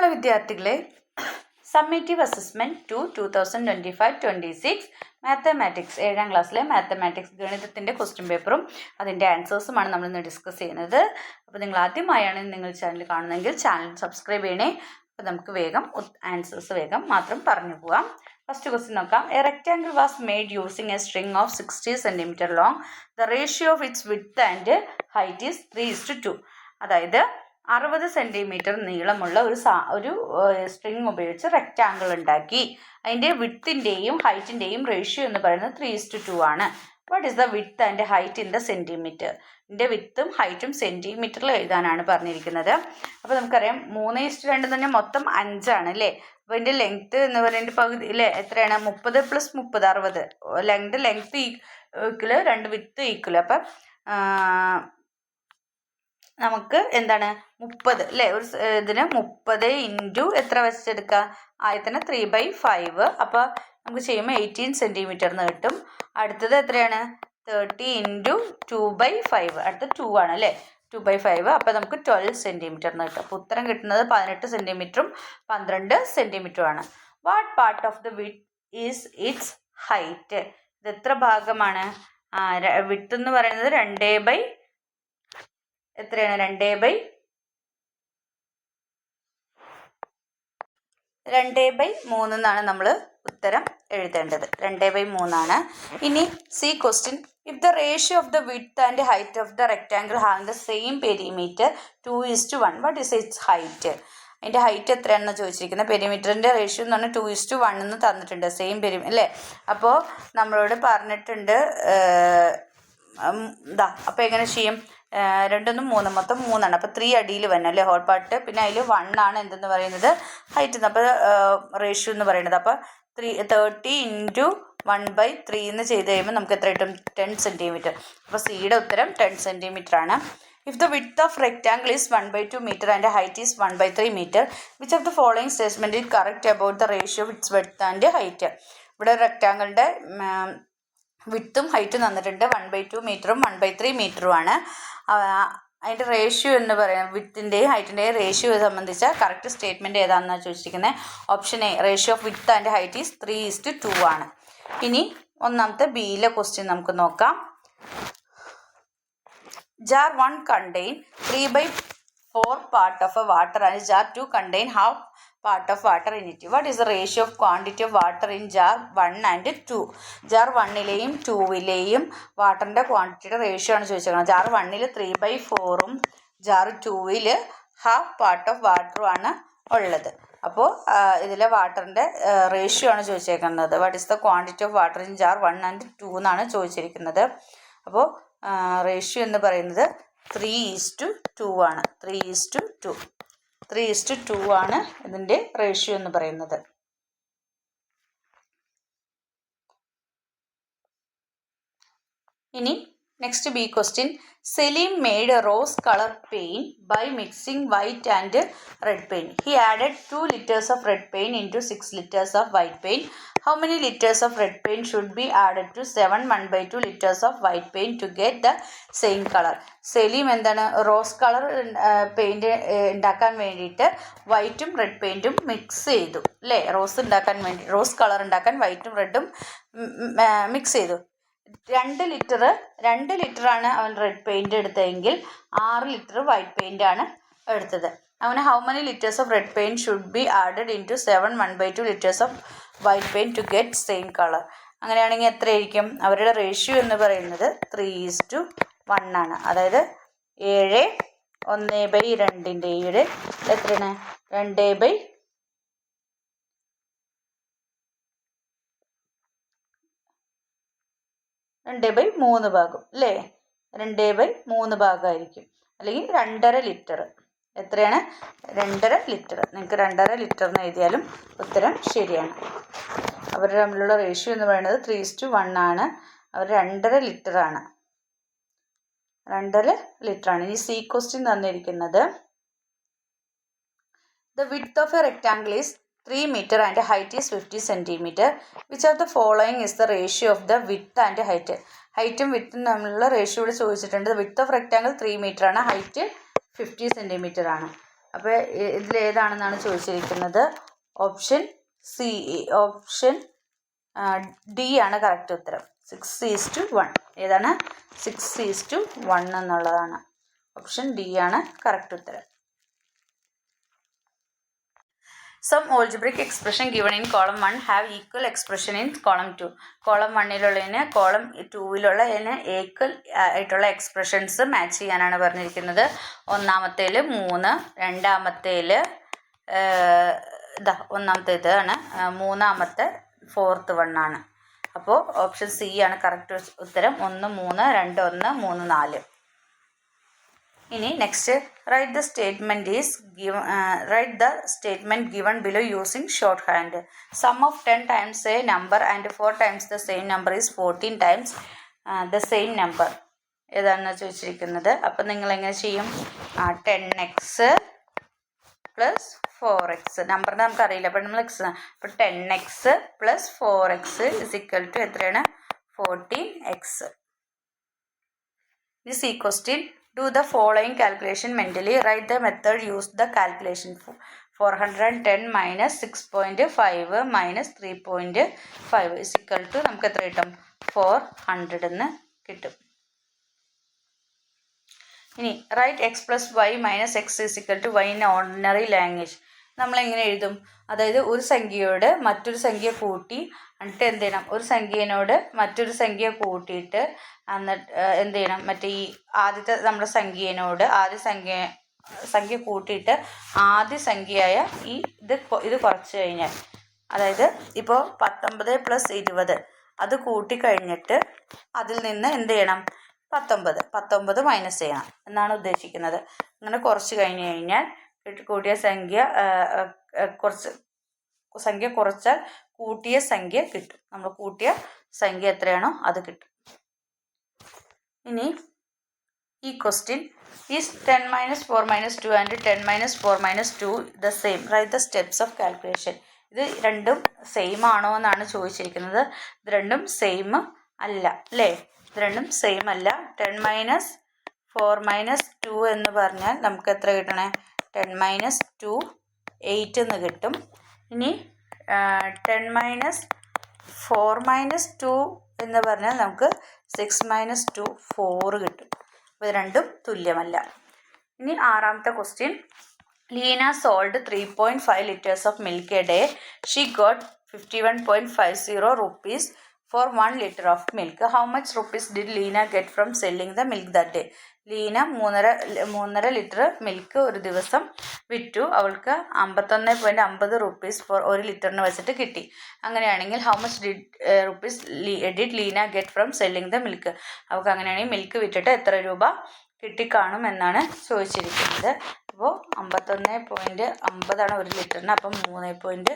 പ്രിയമുള്ള വിദ്യാർത്ഥികളെ, summative assessment 2025-26 mathematics 7ാം ക്ലാസ്സിലെ മാത്തമാറ്റിക്സ് ഗണിതത്തിൻ്റെ ക്വസ്റ്റ്യൻ പേപ്പറും അതിൻ്റെ ആൻസേഴ്സുമാണ് നമ്മളിന്ന് ഡിസ്കസ് ചെയ്യുന്നത്. അപ്പോൾ നിങ്ങൾ ആദ്യമായാണ് നിങ്ങൾ ചാനൽ കാണുന്നതെങ്കിൽ ചാനൽ സബ്സ്ക്രൈബ് ചെയ്യണേ. അപ്പോൾ നമുക്ക് വേഗം ആൻസേഴ്സ് വേഗം മാത്രം പറഞ്ഞു പോവാം. ഫസ്റ്റ് ക്വസ്റ്റ്യൻ നോക്കാം. A rectangle was made using A string of 60 cm long. The ratio of its width and height is 3:2. അതായത് 60 സെൻറ്റിമീറ്റർ നീളമുള്ള ഒരു സ്ട്രിങ് ഉപയോഗിച്ച് റെക്റ്റാങ്കിൾ ഉണ്ടാക്കി. അതിൻ്റെ വിഡ്ത്തിൻ്റെയും ഹൈറ്റിൻ്റെയും റേഷ്യോ എന്ന് പറയുന്നത് 3:2 ആണ്. What is the width and height in the centimetre? ഇതിൻ്റെ വിഡ്ത്തും ഹൈറ്റും സെൻറ്റിമീറ്ററിൽ എഴുതാനാണ് പറഞ്ഞിരിക്കുന്നത്. അപ്പോൾ നമുക്കറിയാം 3:2 എന്ന് പറഞ്ഞാൽ മൊത്തം 5 ആണ് അല്ലേ. അപ്പോൾ ഇതിൻ്റെ ലെങ്ത്ത് എന്ന് പറയുന്നത് പകുതി അല്ലേ, എത്രയാണ്? 30 + 30 60. ലെങ്ത്ത് ഈക്വൽ, രണ്ട് വിഡ്ത്ത് ഈക്വൽ. അപ്പം നമുക്ക് എന്താണ് 30 അല്ലേ, ഒരു ഇതിന് 30 ഇൻറ്റു എത്ര വെച്ചെടുക്കുക? ആയത്തിന് 3/5. അപ്പോൾ നമുക്ക് ചെയ്യുമ്പോൾ 18 സെൻറ്റിമീറ്റർ എന്ന് കിട്ടും. അടുത്തത് എത്രയാണ്? 30 ഇൻറ്റു 2/5. അടുത്ത 2 ആണ് അല്ലേ, 2/5. അപ്പോൾ നമുക്ക് 12 സെൻറ്റിമീറ്റർ എന്ന് കിട്ടും. അപ്പോൾ ഉത്തരം കിട്ടുന്നത് 18 സെൻറ്റിമീറ്ററും 12 സെൻറ്റിമീറ്ററും ആണ്. What part of the width is it's height? ഇത് എത്ര ഭാഗമാണ്? വിഡ്ത്ത് എന്ന് പറയുന്നത് 2/3 എന്നാണ് നമ്മൾ ഉത്തരം എഴുതേണ്ടത്. 2/3 ആണ്. ഇനി C question. If the ratio of the width and height of the rectangle have the same perimeter 2:1, what is it's height? അതിൻ്റെ ഹൈറ്റ് എത്രയാണെന്ന് ചോദിച്ചിരിക്കുന്നത്. പെരിമീറ്ററിൻ്റെ റേഷ്യോ എന്ന് പറഞ്ഞാൽ 2:1 എന്ന് തന്നിട്ടുണ്ട്. സെയിം അല്ലേ. അപ്പോൾ നമ്മളോട് പറഞ്ഞിട്ടുണ്ട് അപ്പോൾ എങ്ങനെ ചെയ്യും? 2 ഉം 3 മൊത്തം 3 ആണ്. അപ്പോൾ 3 അടിയിൽ വരണം അല്ലേ, ഹോൾ പാർട്ട്. പിന്നെ അതിൽ 1 ആണ് എന്തെന്ന് പറയുന്നത്, ഹൈറ്റ്. അപ്പോൾ റേഷ്യോ എന്ന് പറയുന്നത്. അപ്പോൾ 30 ഇൻറ്റു 1/3 എന്ന് ചെയ്ത് കഴിയുമ്പോൾ നമുക്ക് എത്ര കിട്ടും? 10 സെൻറ്റിമീറ്റർ. അപ്പോൾ സിയുടെ ഉത്തരം 10 സെൻറ്റിമീറ്റർ ആണ്. If the width of rectangle is 1/2 metre and height is 1/3 metre, which of the following statement is correct about the ratio of its width and height? ഇവിടെ റെക്റ്റാങ്കിളിൻ്റെ വിഡ്ത്തും ഹൈറ്റും തന്നിട്ടുണ്ട്. 1/2 മീറ്ററും 1/3 മീറ്ററും ആണ്. അതിൻ്റെ റേഷ്യോ എന്ന് പറയുന്നത് വിഡ്ത്തിൻ്റെയും ഹൈറ്റിൻ്റെയും റേഷ്യോ സംബന്ധിച്ച കറക്റ്റ് സ്റ്റേറ്റ്മെൻറ്റ് ഏതാണെന്നാണ് ചോദിച്ചിരിക്കുന്നത്. Option A, ratio of width and height is 3:2 ആണ്. ഇനി ഒന്നാമത്തെ ബിയിലെ ക്വസ്റ്റ്യൻ നമുക്ക് നോക്കാം. Jar 1 contain 3/4 part of a water and jar 2 contain half part of water in it. What is the ratio of quantity of water in jar 1 and 2? Jar 1ലെയും 2ലെയും വാട്ടറിൻ്റെ ക്വാണ്ടിറ്റിയുടെ റേഷ്യോ ആണ് ചോദിച്ചേക്കുന്നത്. ജാർ 1ൽ 3/4 ജാർ 2ൽ ഹാഫ് പാർട്ട് ഓഫ് വാട്ടറും ആണ് ഉള്ളത്. അപ്പോൾ ഇതിലെ വാട്ടറിൻ്റെ റേഷ്യോ ആണ് ചോദിച്ചേക്കുന്നത്. What is the quantity of water in jar 1 and 2 എന്നാണ് ചോദിച്ചിരിക്കുന്നത്. അപ്പോൾ റേഷ്യോ എന്ന് പറയുന്നത് 3:2 ആണ്. 3:2 ആണ് ഇതിൻ്റെ റേഷ്യോ എന്ന് പറയുന്നത്. ഇനി next B question. Salim made rose colour paint by mixing white and red paint. He added 2 liters of red paint into 6 liters of white paint. How many liters of red paint should be added to 7 1/2 liters of white paint to get the same color? Saleem എന്താണ്, rose colour paint ഉണ്ടാക്കാൻ വേണ്ടിയിട്ട് വൈറ്റും red പെയിൻറ്റും mix ചെയ്തു അല്ലേ. Rose colour ഉണ്ടാക്കാൻ വൈറ്റും റെഡും mix ചെയ്തു. 2 ലിറ്ററാണ് അവൻ റെഡ് പെയിൻറ് എടുത്തതെങ്കിൽ 6 ലിറ്റർ വൈറ്റ് പെയിൻ്റ് ആണ് എടുത്തത്. അവന് how many litres of red paint should be added into 7 1/2 liters of white paint to get same colour? അങ്ങനെയാണെങ്കിൽ എത്രയായിരിക്കും? അവരുടെ റേഷ്യോ എന്ന് പറയുന്നത് 3:1 ആണ്. അതായത് 7 1/2 എത്രയാണ്? 2/3 ഭാഗം അല്ലേ. 2/3 ഭാഗമായിരിക്കും. അല്ലെങ്കിൽ 2.5 ലിറ്റർ. എത്രയാണ്? 2.5 ലിറ്റർ. നിങ്ങൾക്ക് 2.5 ലിറ്റർ എന്ന് എഴുതിയാലും ഉത്തരം ശരിയാണ്. അവർ തമ്മിലുള്ള റേഷ്യോ എന്ന് പറയുന്നത് 3:1 ആണ്. അവർ 2.5 ലിറ്ററാണ്. 2.5 ലിറ്ററാണ്. ഇനി സി ക്വസ്റ്റ്യൻ തന്നിരിക്കുന്നത്. The width of A rectangle is 3 meter and height is 50 centimeter. Which of the following is the ratio of the width and height? ഹൈറ്റും വിഡ്ത്തും തമ്മിലുള്ള റേഷ്യോ ഇവിടെ ചോദിച്ചിട്ടുണ്ട്. വിഡ്ത്ത് ഓഫ് റെക്റ്റാങ്കിൾ 3 meter ആണ്, ഹൈറ്റ് 50 centimeter ആണ്. അപ്പോൾ ഇതിലേതാണെന്നാണ് ചോദിച്ചിരിക്കുന്നത്. Option D ആണ് correct ഉത്തരം. 6:1. ഏതാണ്? 6:1 എന്നുള്ളതാണ്. ഓപ്ഷൻ ഡി ആണ് കറക്റ്റ് ഉത്തരം. Some algebraic expression given in column 1 have equal expression in column 2. Column 1-ലുള്ളതിന് കോളം 2-ലുള്ളതിന് ഈക്വൽ ആയിട്ടുള്ള എക്സ്പ്രഷൻസ് മാച്ച് ചെയ്യാനാണ് പറഞ്ഞിരിക്കുന്നത്. ഒന്നാമത്തേൽ 3, രണ്ടാമത്തേൽ ഒന്നാമത്തേതാണ്, മൂന്നാമത്തെ 4th 1 ആണ്. അപ്പോൾ ഓപ്ഷൻ സി ആണ് കറക്റ്റ് ഉത്തരം. 1, 3, 2, 1, 3, 4. ഇനി next, write the statement given below using short hand. Sum of 10 times a number and 4 times the same number is 14 times the same number. ഏതാണെന്ന് ചോദിച്ചിരിക്കുന്നത്. അപ്പം നിങ്ങളെങ്ങനെ ചെയ്യും? 10x plus 4x. നമ്പറിന് നമുക്കറിയില്ല, അപ്പം നമ്മൾ എക്സ്. അപ്പം 10x plus 4x is equal to എത്രയാണ്? 14x. ഇനി C question. Do the following calculation mentally. Write the method. Use the calculation. 410 minus 6.5 minus 3.5 is equal to നമുക്ക് എത്ര കിട്ടും? 400 എന്ന് കിട്ടും. ഇനി write x plus y minus x is equal to y in ordinary language. നമ്മളെങ്ങനെ എഴുതും? അതായത് ഒരു സംഖ്യയോട് മറ്റൊരു സംഖ്യ കൂട്ടി എന്നിട്ട് എന്ത് ചെയ്യണം? ഒരു സംഖ്യയോട് മറ്റൊരു സംഖ്യ കൂട്ടിയിട്ട് എന്നിട്ട് എന്ത് ചെയ്യണം? മറ്റേ ഈ ആദ്യത്തെ നമ്മുടെ സംഖ്യയോട് ആദ്യ സംഖ്യ കൂട്ടിയിട്ട് ആദ്യ സംഖ്യയായ ഇത് കുറച്ച് കഴിഞ്ഞാൽ, അതായത് ഇപ്പോൾ 19 + 20 അത് കൂട്ടിക്കഴിഞ്ഞിട്ട് അതിൽ നിന്ന് എന്ത് ചെയ്യണം? 19 മൈനസ് ചെയ്യണം എന്നാണ് ഉദ്ദേശിക്കുന്നത്. അങ്ങനെ കുറച്ച് കഴിഞ്ഞ് കഴിഞ്ഞാൽ കൂട്ടിയ സംഖ്യ കുറച്ചാൽ കൂട്ടിയ സംഖ്യ കിട്ടും. നമ്മൾ കൂട്ടിയ സംഖ്യ എത്രയാണോ അത് കിട്ടും. ഇനി ഈ question, is 10 - 4 - 2 and 10 - 4 - 2 the same. Write the steps of calculation. ഇത് രണ്ടും സെയിം ആണോ എന്നാണ് ചോദിച്ചിരിക്കുന്നത്. ഇത് രണ്ടും സെയിം അല്ല അല്ലേ? ഇത് രണ്ടും സെയിം അല്ല. 10 - 4 - 2 എന്ന് പറഞ്ഞാൽ നമുക്ക് എത്ര കിട്ടണേ? 10 - 2 8 എന്ന് കിട്ടും. ഇനി 10 - 4 - 2 എന്ന് പറഞ്ഞാൽ നമുക്ക് 6 - 2 4 കിട്ടും. അപ്പോൾ ഇത് രണ്ടും തുല്യമല്ല. ഇനി ആറാമത്തെ question. Leena sold 3.5 liters of milk a day. She got 51.50 rupees for 1 liter of milk. How much rupees did Leena get from selling the milk that day? Leena 3.5 litre milk ഒരു ദിവസം വിറ്റു. അവൾക്ക് 51.50 rupees ഫോർ 1 ലിറ്ററിന് വെച്ചിട്ട് കിട്ടി. അങ്ങനെയാണെങ്കിൽ how much did Leena get from selling the milk? അവൾക്ക് അങ്ങനെയാണെങ്കിൽ മിൽക്ക് വിറ്റിട്ട് എത്ര രൂപ കിട്ടിക്കാണും എന്നാണ് ചോദിച്ചിരിക്കുന്നത്. അപ്പോൾ 51.50 1 ലിറ്ററിന്. അപ്പം 3.50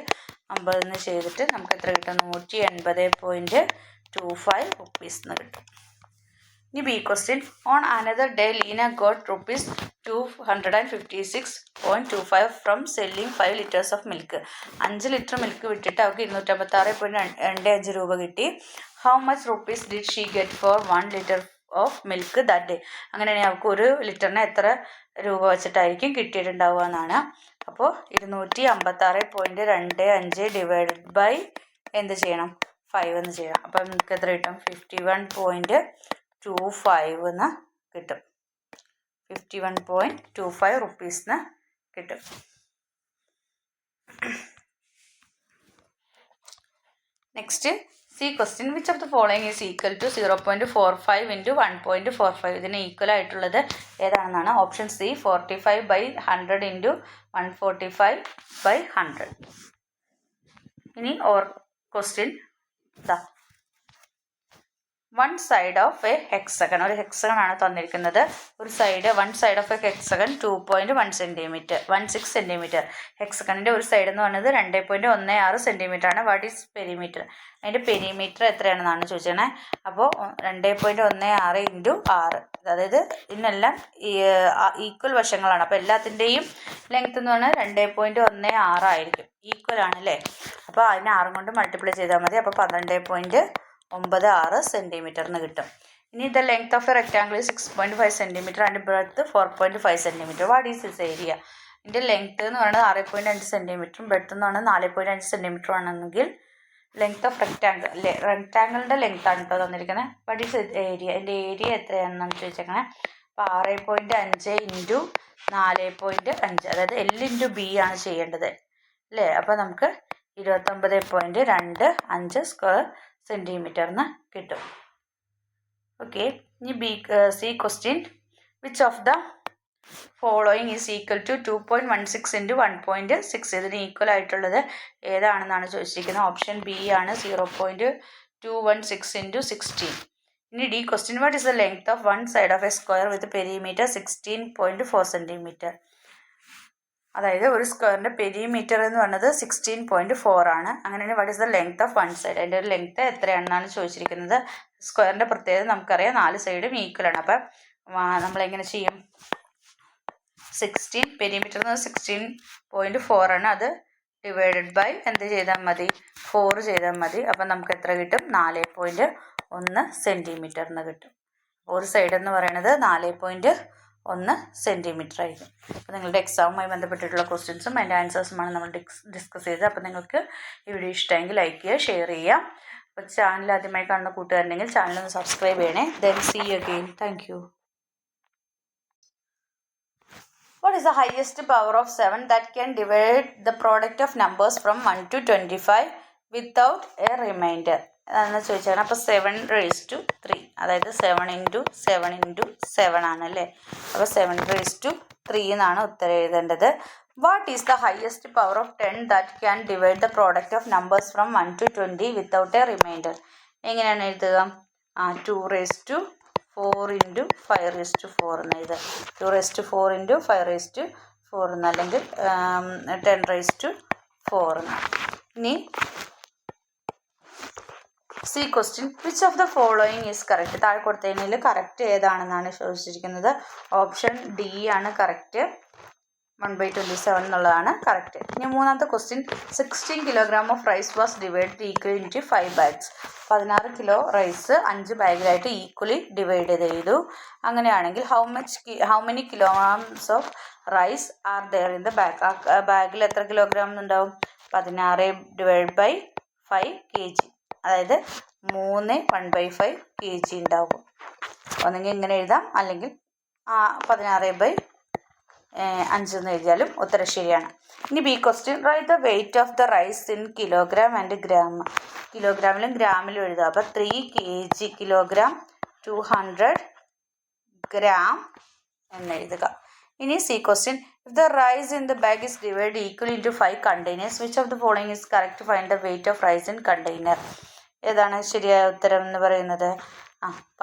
എന്ന് ചെയ്തിട്ട് നമുക്ക് എത്ര കിട്ടും? 180.25 rupees എന്ന് കിട്ടും. ഇനി B question. On another day Leena got rupees 256.25 from selling 5 liters of milk. 5 litre milk വിട്ടിട്ട് അവർക്ക് 256.25 രൂപ കിട്ടി. How much rupees did she get for 1 liter of milk that day? അങ്ങനെയാണെങ്കിൽ അവർക്ക് 1 ലിറ്ററിന് എത്ര രൂപ വെച്ചിട്ടായിരിക്കും കിട്ടിയിട്ടുണ്ടാവുക എന്നാണ്. അപ്പോൾ 256.25 ഡിവൈഡഡ് ബൈ എന്ത് ചെയ്യണം? 5 എന്ന് ചെയ്യണം. അപ്പം നമുക്ക് എത്ര കിട്ടും? 51.25 എന്ന് കിട്ടും. 51.25 rupees എന്ന് കിട്ടും. Next C question. Which of the following is equal to 0.45 × 1.45? ഇതിന് ഈക്വൽ ആയിട്ടുള്ളത് ഏതാണെന്നാണ്. Option C 45/100 × 145/100. ഇനി question. One side of a hexagon. ഒരു ഹെക്സഗൺ ആണ് തന്നിരിക്കുന്നത്. One side of a hexagon 2.1 16 centimetre. ഹെക്സഗണിൻ്റെ ഒരു സൈഡ് എന്ന് പറയുന്നത് 2.16 സെൻറ്റിമീറ്റർ ആണ്. What is perimeter? അതിൻ്റെ പെരിമീറ്റർ എത്രയാണെന്നാണ് ചോദിച്ചത്. അപ്പോൾ 2.16 × 6, അതായത് ഇതിനെല്ലാം ഈക്വൽ വശങ്ങളാണ്. അപ്പോൾ എല്ലാത്തിൻ്റെയും ലെങ്ത് എന്ന് പറഞ്ഞാൽ 2.16 ആയിരിക്കും. ഈക്വൽ ആണല്ലേ? അപ്പോൾ അതിനെ 6 കൊണ്ട് മൾട്ടിപ്ലൈ ചെയ്താൽ മതി. അപ്പോൾ 12.96 സെൻറ്റിമീറ്റർ എന്ന് കിട്ടും. ഇനി the length of A rectangle 6.5 centimetre and breadth 4.5 centimetre. What is this area? ഇതിൻ്റെ ലെങ്ത്ത് എന്ന് പറയുന്നത് 6.5 സെൻറ്റിമീറ്ററും ബ്രെഡ്ത്ത് എന്ന് പറയുന്നത് 4.5 സെൻറ്റിമീറ്റർ ആണെന്നെങ്കിൽ ലെങ്ത് ഓഫ് റെക്റ്റാങ്കിൾ റെക്റ്റാങ്കിളിൻ്റെ ലെങ്ത്താണ് കേട്ടോ തന്നിരിക്കുന്നത്. ബട്ട് ഈസ് ഏരിയ, എൻ്റെ ഏരിയ എത്രയാണെന്നാണ് ചോദിച്ചേക്കണേ. അപ്പോൾ 6.5 ഇൻറ്റു 4.5, അതായത് L ഇൻറ്റു B ആണ് ചെയ്യേണ്ടത് അല്ലേ. അപ്പോൾ നമുക്ക് 29.25 സ്ക്വയർ സെൻറ്റിമീറ്ററിന് കിട്ടും. ഓക്കെ, ഇനി C question, which of the following is equal to 2.16 into 1.6. ഇതിന് ഈക്വൽ ആയിട്ടുള്ളത് ഏതാണെന്നാണ് ചോദിച്ചിരിക്കുന്നത്. ഓപ്ഷൻ ബി ആണ് 0.216 ഇൻറ്റു 16. ഇനി D question, what is the length of one side of A square with perimeter 16.4 centimetre. അതായത് ഒരു സ്ക്വയറിൻ്റെ പെരിമീറ്റർ എന്ന് പറയുന്നത് 16.4 ആണ്. അങ്ങനെയാണെങ്കിൽ what is the length of one side, അതിൻ്റെ ഒരു ലെങ്ത് എത്രയാണെന്നാണ് ചോദിച്ചിരിക്കുന്നത്. സ്ക്വയറിൻ്റെ പ്രത്യേകത നമുക്കറിയാം, 4 സൈഡും ഈക്വൽ ആണ്. അപ്പം നമ്മളെങ്ങനെ ചെയ്യും? 16 പെരിമീറ്റർ എന്ന് 16.4 ആണ്. അത് ഡിവൈഡഡ് ബൈ എന്ത് ചെയ്താൽ മതി? 4 ചെയ്താൽ മതി. അപ്പം നമുക്ക് എത്ര കിട്ടും? 4.1 സെൻറ്റിമീറ്ററിന് കിട്ടും. ഒരു സൈഡ് എന്ന് പറയുന്നത് 4.1 സെൻറ്റിമീറ്റർ ആയിരിക്കും. അപ്പോൾ നിങ്ങളുടെ എക്സാമുമായി ബന്ധപ്പെട്ടിട്ടുള്ള ക്വസ്റ്റ്യൻസും അതിൻ്റെ ആൻസേഴ്സുമാണ് നമ്മൾ ഡിസ്കസ് ചെയ്തത്. അപ്പോൾ നിങ്ങൾക്ക് ഈ വീഡിയോ ഇഷ്ടമെങ്കിൽ ലൈക്ക് ചെയ്യുക, ഷെയർ ചെയ്യുക. അപ്പോൾ ചാനൽ ആദ്യമായി കാണുന്ന കൂട്ടുകാരുണ്ടെങ്കിൽ ചാനലൊന്ന് സബ്സ്ക്രൈബ് ചെയ്യണേ. Then see you again. Thank you. What is the highest power of 7 that can divide the product of numbers from 1 to 25 without a remainder? അതെന്ന് ചോദിച്ചാൽ അപ്പോൾ 7⁻3, അതായത് 7 ഇൻറ്റു 7 ഇൻറ്റു 7 ആണല്ലേ. അപ്പോൾ 7⁻3 എന്നാണ് ഉത്തരം എഴുതേണ്ടത്. What is the highest power of 10 that can divide the product of numbers from 1 to 20 without a remainder? എങ്ങനെയാണ് എഴുതുക? 2⁴ ഇൻറ്റു 5⁴ എന്ന് എഴുതുക. 2⁴ ഇൻറ്റു 5⁴ എന്ന്, അല്ലെങ്കിൽ 10⁴ എന്ന്. ഇനി C question, which of the following is correct? താഴെ കൊടുത്തതിൽ കറക്റ്റ് ഏതാണെന്നാണ് ചോദിച്ചിരിക്കുന്നത്. ഓപ്ഷൻ ഡി ആണ് കറക്റ്റ്. 1/27 എന്നുള്ളതാണ് കറക്റ്റ്. ഇനി മൂന്നാമത്തെ question, 16 kilogram of rice was divide equal into 5 bags. 16 kilo rice 5 ബാഗിലായിട്ട് ഈക്വലി ഡിവൈഡ് ചെയ്തു. അങ്ങനെയാണെങ്കിൽ how many kilograms of rice are there in the bag? ആ ബാഗിൽ എത്ര കിലോഗ്രാം ഉണ്ടാവും? 16/5 kg, അതായത് 3 1/5 kg ഉണ്ടാവും. ഒന്നെങ്കിൽ ഇങ്ങനെ എഴുതാം, അല്ലെങ്കിൽ 16/5 എന്ന് എഴുതിയാലും ഉത്തരം ശരിയാണ്. ഇനി B question, write the weight of the rice in kilogram and gram. കിലോഗ്രാമിലും ഗ്രാമിലും എഴുതുക. അപ്പോൾ 3 kg കിലോഗ്രാം 200 ഗ്രാം എന്നെഴുതുക. ഇനി C question, if the rice in the bag is divide equal into 5 containers, which of the following is correct find the weight of rice in container? ഏതാണ് ശരിയായ ഉത്തരം എന്ന് പറയുന്നത്?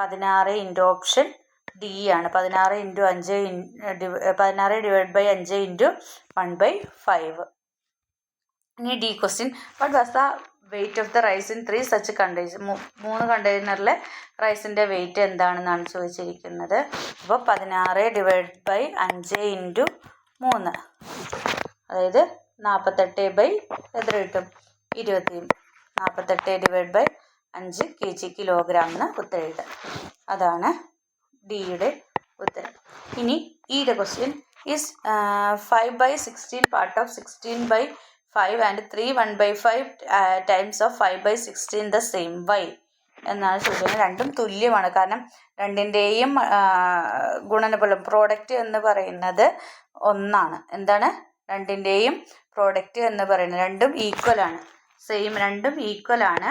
16 ഇൻറ്റു ഓപ്ഷൻ ഡി ആണ്. 16 × 5 16 / 5 into 1/5. ഇനി D question, what was the weight of the rice in 3 such containers? 3 കണ്ടെയ്നറിലെ റൈസിൻ്റെ weight എന്താണെന്നാണ് ചോദിച്ചിരിക്കുന്നത്. അപ്പോൾ 16 / 5 ഇൻറ്റു 3, അതായത് 48 എത്ര കിട്ടും? 20. 48 / 5 kg കിലോഗ്രാം എന്ന് ഉത്തരം എഴുതാം. അതാണ് ഡിയുടെ ഉത്തരം. ഇനി ഇയുടെ question, is 5/16 part of 16/5 and 3 1/5 times of 5/16 the same? Why എന്നാണ് ചോദിക്കുന്നത്. രണ്ടും തുല്യമാണ്. കാരണം രണ്ടിൻ്റെയും ഗുണനഫലം പ്രോഡക്റ്റ് എന്ന് പറയുന്നത് ഒന്നാണ്. എന്താണ്? രണ്ടിൻ്റെയും പ്രോഡക്റ്റ് എന്ന് പറയുന്നത് രണ്ടും ഈക്വലാണ്, സെയിം, രണ്ടും ഈക്വലാണ്.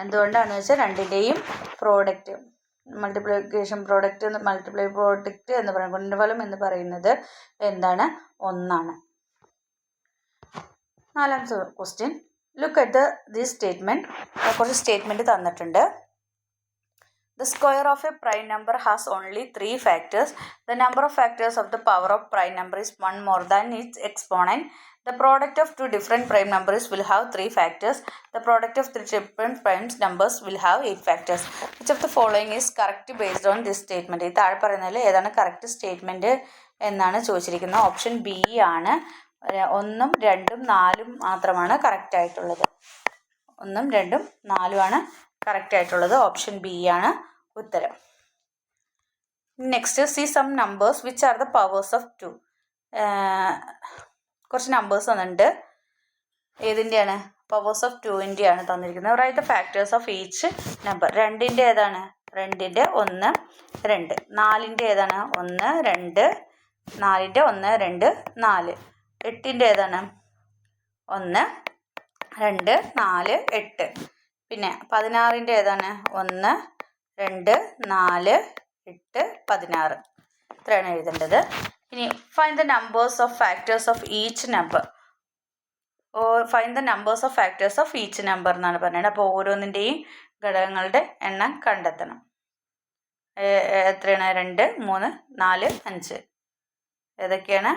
എന്തുകൊണ്ടാണെന്ന് വെച്ചാൽ രണ്ടിൻ്റെയും പ്രോഡക്റ്റ് മൾട്ടിപ്ലിക്കേഷൻ പ്രോഡക്റ്റ് എന്ന് പറയുന്നത് ഗുണനഫലം എന്ന് പറയുന്നത് എന്താണ്? ഒന്നാണ്. നാലാമത്തെ question, look at this statement. കുറച്ച് സ്റ്റേറ്റ്മെൻറ്റ് തന്നിട്ടുണ്ട്. The square of a prime number has only 3 factors. The number of factors of the power of prime number is 1 more than its exponent. The product of 2 different prime numbers will have 3 factors. The product of 3 different prime numbers will have 8 factors. Which of the following is correct based on this statement? ഈ താഴെ പറയുന്നതിൽ ഏതാണ് correct statement എന്നാണ് ചോദിച്ചിരിക്കുന്നത്. Option B ആണ്. 1, 2, 4 മാത്രമാണ് correct ആയിട്ടുള്ളത്. 1, 2, 4 ആണ് കറക്റ്റ് ആയിട്ടുള്ളത്. ഓപ്ഷൻ ബി ആണ് ഉത്തരം. Next, C some numbers which are the powers of 2. കുറച്ച് നമ്പേഴ്സ് തന്നിട്ടുണ്ട്. ഏതിൻ്റെയാണ്? പവേഴ്സ് ഓഫ് 2-ൻ്റെയാണ് തന്നിരിക്കുന്നത്. Write the factors of each number. 2-ൻ്റെ ഏതാണ്? 2-ൻ്റെ 1, 2. 4-ൻ്റെ ഏതാണ്? 1, 2. 4-ൻ്റെ 1, 2, 4. 8-ൻ്റെ ഏതാണ്? 1, 2, 4, 8. പിന്നെ 16-ൻ്റെ ഏതാണ്? 1, 2, 4, 8, 16. ഇത്രയാണ് എഴുതേണ്ടത്. ഇനി find the numbers of factors of each number. Find the numbers of factors of each number എന്നാണ് പറയുന്നത്. അപ്പോൾ ഓരോന്നിൻ്റെയും ഘടകങ്ങളുടെ എണ്ണം കണ്ടെത്തണം. എത്രയാണ്? 2, 3, 4, 5. ഏതൊക്കെയാണ്?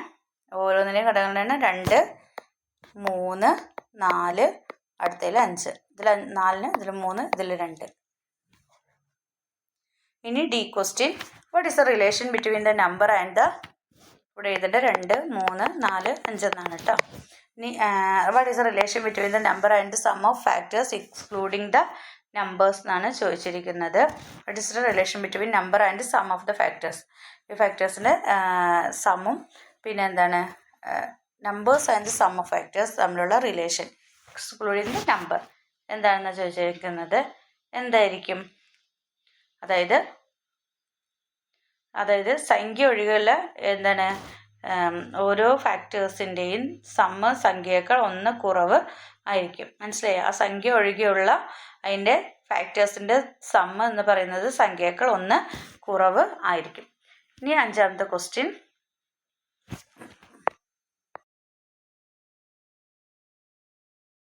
ഓരോന്നിൻ്റെയും ഘടകങ്ങളുടെ എണ്ണം 2, 3, 4, അടുത്തതിൽ 5. ഇതിൽ 4, ഇതിൽ 3, ഇതിൽ 2. ഇനി D question. What is the relation between the number and the, ഇവിടെ എഴുതേണ്ട 2, 3, 4, 5 എന്നാണ് കേട്ടോ. ഇനി what is the relation between the number and the sum of factors excluding the numbers എന്നാണ് ചോദിച്ചിരിക്കുന്നത്. What is the relation between number and sum of the factors. ഈ ഫാക്ടേഴ്സിൻ്റെ സമ്മും പിന്നെ എന്താണ് numbers and sum of factors തമ്മിലുള്ള relation excluding the number എന്താണെന്ന് ചോദിച്ചിരിക്കുന്നത്. എന്തായിരിക്കും? അതായത് സംഖ്യ ഒഴികെയുള്ള എന്താണ് ഓരോ ഫാക്ടേഴ്സിൻ്റെയും സമ്മ് സംഖ്യയേക്കാൾ 1 കുറവ് ആയിരിക്കും. മനസ്സിലായോ? ആ സംഖ്യ ഒഴികെയുള്ള അതിൻ്റെ ഫാക്ടേഴ്സിൻ്റെ സമ്മ് എന്ന് പറയുന്നത് സംഖ്യയേക്കാൾ 1 കുറവ് ആയിരിക്കും. ഇനി 5ാമത്തെ ക്വസ്റ്റ്യൻ.